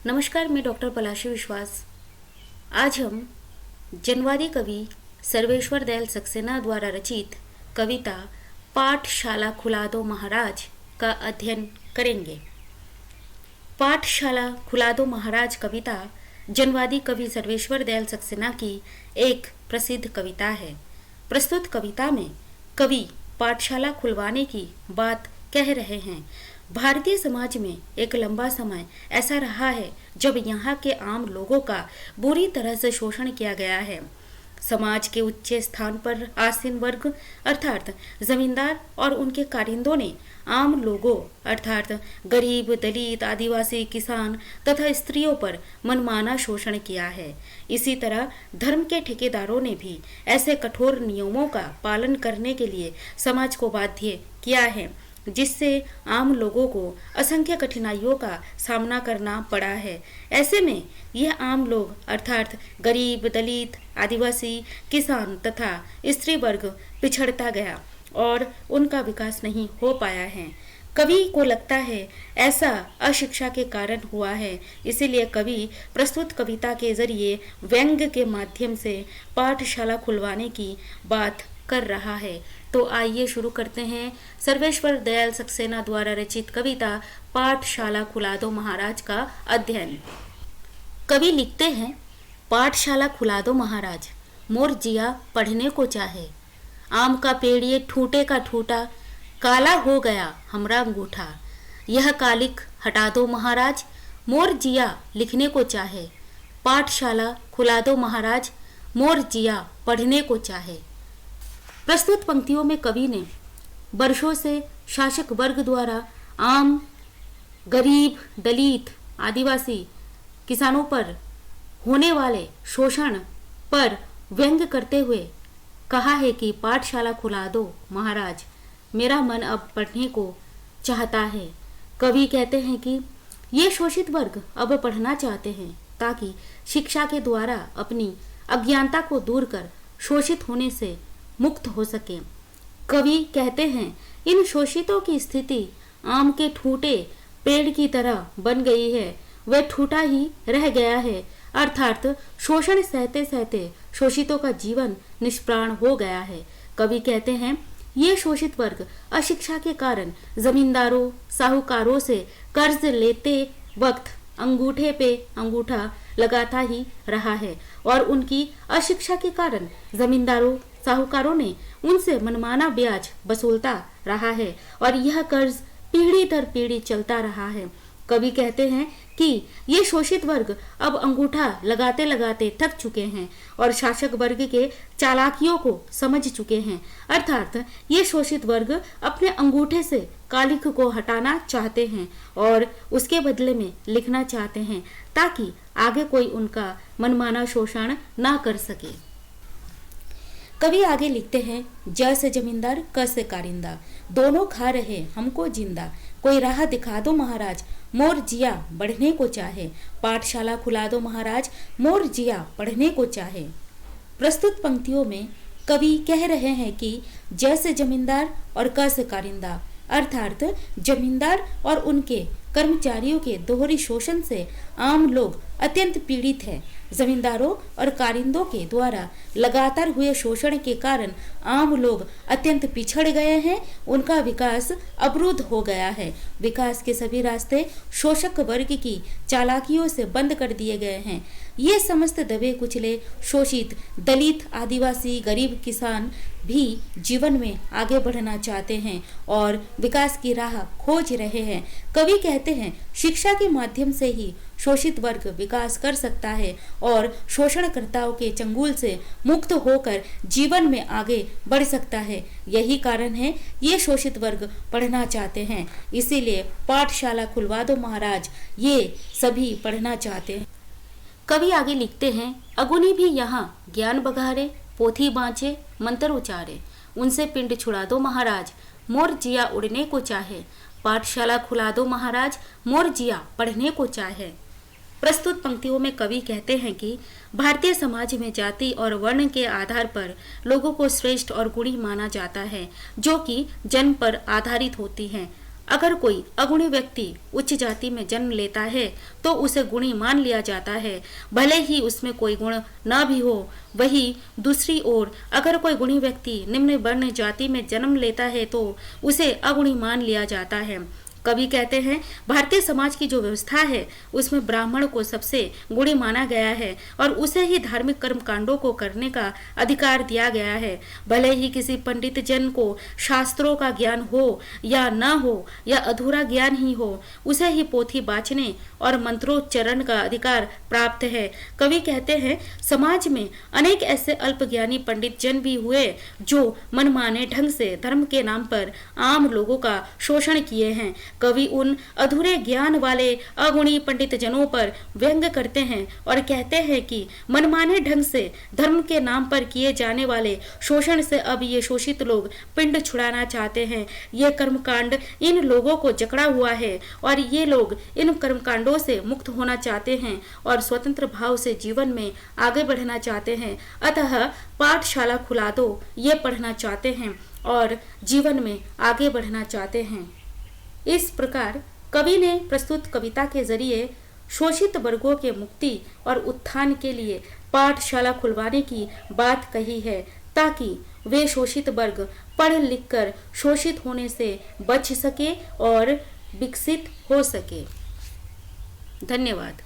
नमस्कार, मैं डॉक्टर पलाशी विश्वास। आज हम जनवादी कवि सर्वेश्वर दयाल सक्सेना द्वारा रचित कविता पाठशाला खुला दो महाराज का अध्ययन करेंगे। पाठशाला खुला दो महाराज कविता जनवादी कवि सर्वेश्वर दयाल सक्सेना की एक प्रसिद्ध कविता है। प्रस्तुत कविता में कवि पाठशाला खुलवाने की बात कह रहे हैं। भारतीय समाज में एक लंबा समय ऐसा रहा है जब यहाँ के आम लोगों का बुरी तरह से शोषण किया गया है। समाज के उच्च स्थान पर आसीन वर्ग अर्थात जमींदार और उनके कारिंदों ने आम लोगों अर्थात गरीब, दलित, आदिवासी, किसान तथा स्त्रियों पर मनमाना शोषण किया है। इसी तरह धर्म के ठेकेदारों ने भी ऐसे कठोर नियमों का पालन करने के लिए समाज को बाध्य किया है, जिससे आम लोगों को असंख्य कठिनाइयों का सामना करना पड़ा है। ऐसे में यह आम लोग अर्थात गरीब, दलित, आदिवासी, किसान तथा स्त्री वर्ग पिछड़ता गया और उनका विकास नहीं हो पाया है। कवि को लगता है ऐसा अशिक्षा के कारण हुआ है, इसीलिए कवि प्रस्तुत कविता के जरिए व्यंग्य के माध्यम से पाठशाला खुलवाने की बात कर रहा है। तो आइए शुरू करते हैं सर्वेश्वर दयाल सक्सेना द्वारा रचित कविता पाठशाला खुला दो महाराज का अध्ययन। कवि लिखते हैं, पाठशाला खुला दो महाराज, मोर जिया पढ़ने को चाहे। आम का पेड़ ये ठूटे का ठूटा, काला हो गया हमरा अंगूठा। यह कालिक हटा दो महाराज, मोर जिया लिखने को चाहे। पाठशाला खुला दो महाराज, मोर जिया पढ़ने को चाहे। प्रस्तुत पंक्तियों में कवि ने वर्षों से शासक वर्ग द्वारा आम, गरीब, दलित, आदिवासी, किसानों पर होने वाले शोषण पर व्यंग्य करते हुए कहा है कि पाठशाला खुला दो महाराज, मेरा मन अब पढ़ने को चाहता है। कवि कहते हैं कि ये शोषित वर्ग अब पढ़ना चाहते हैं ताकि शिक्षा के द्वारा अपनी अज्ञानता को दूर कर शोषित होने से मुक्त हो सके। कवि कहते हैं, इन शोषितों की स्थिति आम के ठूटे पेड़ की तरह बन गई है। वह ठूटा ही रह गया है, अर्थात शोषण सहते सहते शोषितों का जीवन निष्प्राण हो गया है। कवि कहते हैं, ये शोषित वर्ग अशिक्षा के कारण जमींदारों, साहूकारों से कर्ज लेते वक्त अंगूठे पे अंगूठा लगाता ही रहा है और उनकी अशिक्षा के कारण जमींदारों, साहूकारों ने उनसे मनमाना ब्याज वसूलता रहा है और यह कर्ज पीढ़ी दर पीढ़ी चलता रहा है। कवि कहते हैं कि ये शोषित वर्ग अब अंगूठा लगाते लगाते थक चुके हैं और शासक वर्ग के चालाकियों को समझ चुके हैं, अर्थात ये शोषित वर्ग अपने अंगूठे से कालिक को हटाना चाहते हैं और उसके बदले में लिखना चाहते हैं ताकि आगे कोई उनका मनमाना शोषण ना कर सके। कवि आगे लिखते हैं, ज से जमींदार, क से कारिंदा, दोनों खा रहे हमको जिंदा। कोई राह दिखा दो महाराज, मोर जिया बढ़ने को चाहे। पाठशाला खुला दो महाराज, मोर जिया पढ़ने को चाहे। प्रस्तुत पंक्तियों में कवि कह रहे हैं कि ज से जमींदार और क से कारिंदा अर्थात जमींदार और उनके कर्मचारियों के दोहरी शोषण से आम लोग अत्यंत पीड़ित हैं। जमींदारों और कारिंदों के द्वारा लगातार हुए शोषण के कारण आम लोग अत्यंत पिछड़ गए हैं, उनका विकास अवरुद्ध हो गया है। विकास के सभी रास्ते शोषक वर्ग की चालाकियों से बंद कर दिए गए हैं। ये समस्त दबे कुचले शोषित दलित, आदिवासी, गरीब, किसान भी जीवन में आगे बढ़ना चाहते हैं और विकास की राह खोज रहे हैं। कवि कहते हैं, शिक्षा के माध्यम से ही शोषित वर्ग विकास कर सकता है और शोषणकर्ताओं के चंगुल से मुक्त होकर जीवन में आगे बढ़ सकता है। यही कारण है ये शोषित वर्ग पढ़ना चाहते हैं, इसीलिए पाठशाला खुलवा दो महाराज, ये सभी पढ़ना चाहते हैं। कवि आगे लिखते हैं, अगुनी भी यहाँ ज्ञान बघारे, पोथी बाँचे, मंत्र उचारे। उनसे पिंड छुड़ा दो महाराज, मोर जिया उड़ने को चाहे। पाठशाला खुला दो महाराज, मोर जिया पढ़ने को चाहे। प्रस्तुत पंक्तियों में कवि कहते हैं कि भारतीय समाज में जाति और वर्ण के आधार पर लोगों को श्रेष्ठ और गुणी माना जाता है, जो कि जन्म पर आधारित होती हैं। अगर कोई अगुणी व्यक्ति उच्च जाति में जन्म लेता है तो उसे गुणी मान लिया जाता है, भले ही उसमें कोई गुण न भी हो। वही दूसरी ओर अगर कोई गुणी व्यक्ति निम्न वर्ण जाति में जन्म लेता है तो उसे अगुणी मान लिया जाता है। कवि कहते हैं, भारतीय समाज की जो व्यवस्था है उसमें ब्राह्मण को सबसे गुणी माना गया है और उसे ही धार्मिक कर्म कांडों को करने का अधिकार दिया गया है। भले ही किसी पंडित जन को शास्त्रों का ज्ञान हो या न हो या अधूरा ज्ञान ही हो, उसे ही पोथी बाचने और मंत्रोच्चारण का अधिकार प्राप्त है। कवि कहते हैं, समाज में अनेक ऐसे अल्पज्ञानी पंडित जन भी हुए जो मनमाने ढंग से धर्म के नाम पर आम लोगों का शोषण किए हैं। कवि उन अधूरे ज्ञान वाले अगुणी पंडित जनों पर व्यंग करते हैं और कहते हैं कि मनमाने ढंग से धर्म के नाम पर किए जाने वाले शोषण से अब ये शोषित लोग पिंड छुड़ाना चाहते हैं। ये कर्मकांड इन लोगों को जकड़ा हुआ है और ये लोग इन कर्मकांडों से मुक्त होना चाहते हैं और स्वतंत्र भाव से जीवन में आगे बढ़ना चाहते हैं। अतः पाठशाला खुला दो, ये पढ़ना चाहते हैं और जीवन में आगे बढ़ना चाहते हैं। इस प्रकार कवि ने प्रस्तुत कविता के जरिए शोषित वर्गों के मुक्ति और उत्थान के लिए पाठशाला खुलवाने की बात कही है, ताकि वे शोषित वर्ग पढ़ लिख कर शोषित होने से बच सके और विकसित हो सके। धन्यवाद।